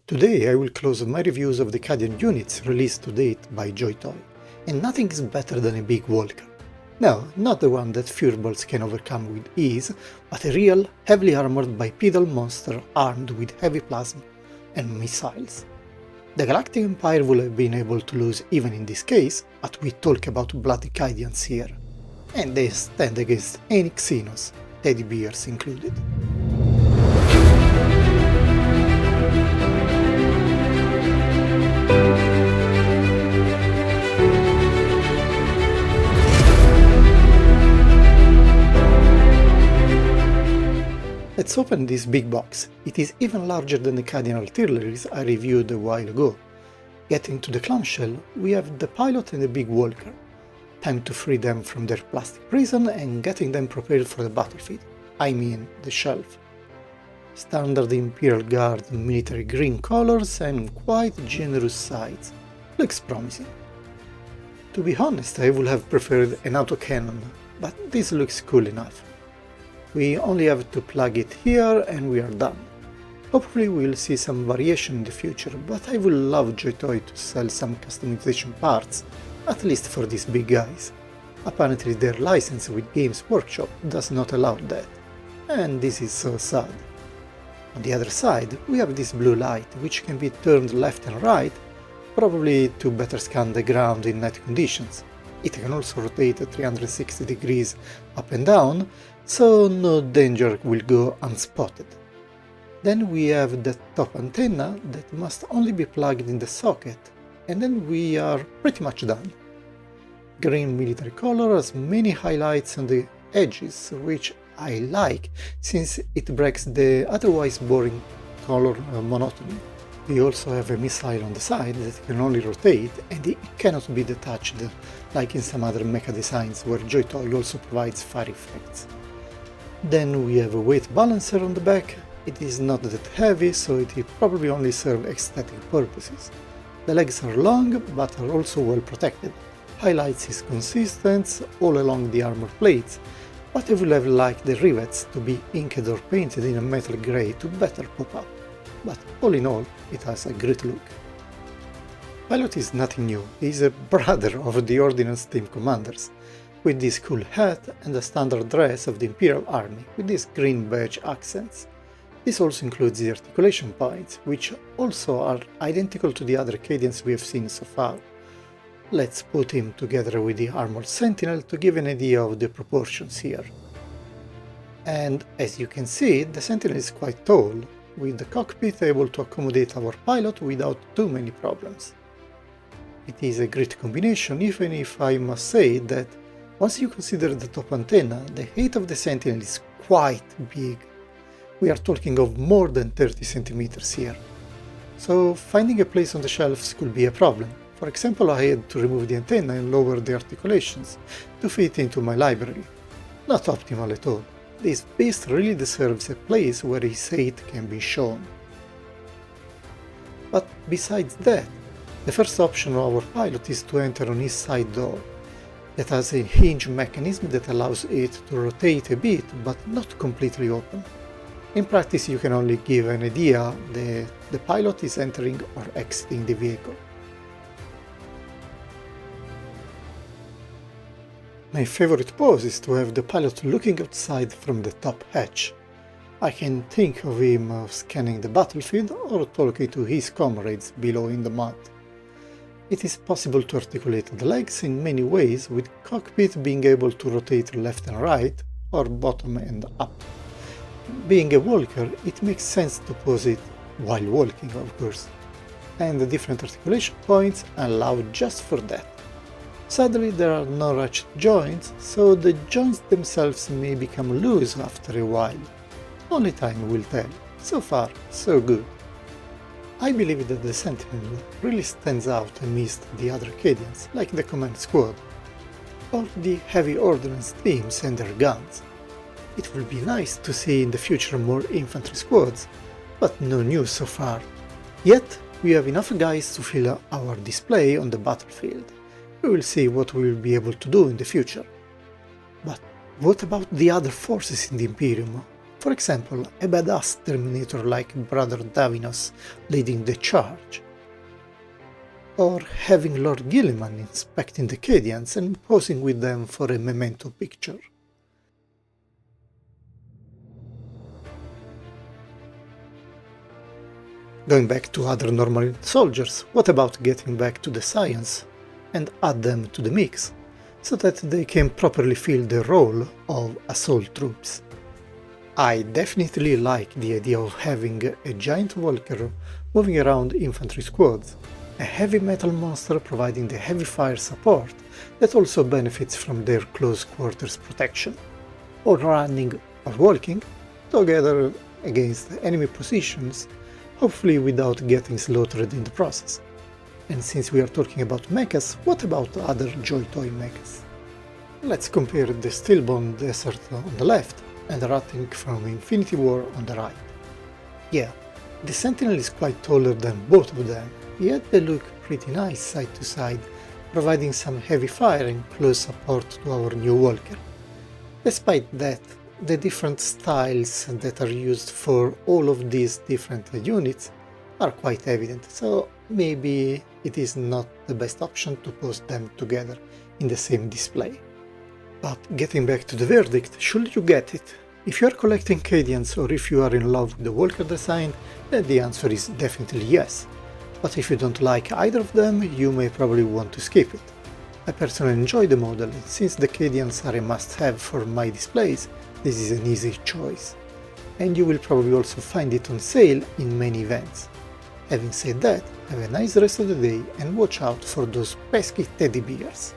Today I will close my reviews of the Cadian units released to date by Joy-Toy, and nothing is better than a big Walker. No, not the one that Furebolts can overcome with ease, but a real, heavily armored bipedal monster armed with heavy plasma and missiles. The Galactic Empire would have been able to lose even in this case, but we talk about bloody Cadians here, and they stand against any Xenos, teddy bears included. Let's open this big box. It is even larger than the Cadian artilleries I reviewed a while ago. Getting to the clamshell, we have the pilot and the big Walker. Time to free them from their plastic prison and getting them prepared for the battlefield. I mean, the shelf. Standard Imperial Guard military green colors and quite generous size. Looks promising. To be honest, I would have preferred an autocannon, but this looks cool enough. We only have to plug it here and we are done. Hopefully we'll see some variation in the future, but I would love Joy-Toy to sell some customization parts, at least for these big guys. Apparently their license with Games Workshop does not allow that, and this is so sad. On the other side, we have this blue light, which can be turned left and right, probably to better scan the ground in night conditions. It can also rotate at 360 degrees up and down, so no danger will go unspotted. Then we have the top antenna that must only be plugged in the socket, and then we are pretty much done. Green military color has many highlights on the edges, which I like since it breaks the otherwise boring color monotony. We also have a missile on the side that can only rotate and it cannot be detached like in some other mecha designs where Joy-Toy also provides fire effects. Then we have a weight balancer on the back. It is not that heavy, so it will probably only serve aesthetic purposes. The legs are long but are also well protected. Highlights is consistent all along the armor plates, but I would have liked the rivets to be inked or painted in a metal grey to better pop up. But all in all, it has a great look. Pilot is nothing new, he is a brother of the Ordnance Team commanders, with this cool hat and the standard dress of the Imperial Army with these green badge accents. This also includes the articulation points, which also are identical to the other Cadians we have seen so far. Let's put him together with the Armored Sentinel to give an idea of the proportions here. And as you can see, the Sentinel is quite tall, with the cockpit able to accommodate our pilot without too many problems. It is a great combination, even if I must say that once you consider the top antenna, the height of the Sentinel is quite big. We are talking of more than 30 centimeters here. So finding a place on the shelves could be a problem. For example, I had to remove the antenna and lower the articulations to fit into my library. Not optimal at all. This beast really deserves a place where his height can be shown. But besides that, the first option of our pilot is to enter on his side door. That has a hinge mechanism that allows it to rotate a bit but not completely open. In practice you can only give an idea that the pilot is entering or exiting the vehicle. My favorite pose is to have the pilot looking outside from the top hatch. I can think of him scanning the battlefield or talking to his comrades below in the mud. It is possible to articulate the legs in many ways, with cockpit being able to rotate left and right, or bottom and up. Being a walker, it makes sense to pose it while walking, of course, and the different articulation points allow just for that. Sadly, there are no ratchet joints, so the joints themselves may become loose after a while. Only time will tell. So far, so good. I believe that the Sentinel really stands out amidst the other Cadians, like the Command Squad, or the heavy ordnance teams and their guns. It will be nice to see in the future more infantry squads, but no news so far. Yet, we have enough guys to fill our display on the battlefield. We will see what we will be able to do in the future. But what about the other forces in the Imperium? For example, a badass Terminator like Brother Davinos leading the charge, or having Lord Gilliman inspecting the Cadians and posing with them for a memento picture. Going back to other normal soldiers, what about getting back to the science and add them to the mix, so that they can properly fill the role of assault troops? I definitely like the idea of having a giant walker moving around infantry squads, a heavy metal monster providing the heavy fire support that also benefits from their close quarters protection, or running or walking together against enemy positions, hopefully without getting slaughtered in the process. And since we are talking about mechas, what about other Joy Toy mechas? Let's compare the Stillborn Desert on the left and the Rat-Tank from Infinity War on the right. Yeah, the Sentinel is quite taller than both of them, yet they look pretty nice side to side, providing some heavy fire and close support to our new Walker. Despite that, the different styles that are used for all of these different units are quite evident, so maybe it is not the best option to post them together in the same display. But getting back to the verdict, should you get it? If you are collecting Cadians or if you are in love with the Walker design, then the answer is definitely yes. But if you don't like either of them, you may probably want to skip it. I personally enjoy the model, and since the Cadians are a must-have for my displays, this is an easy choice. And you will probably also find it on sale in many events. Having said that, have a nice rest of the day and watch out for those pesky teddy bears.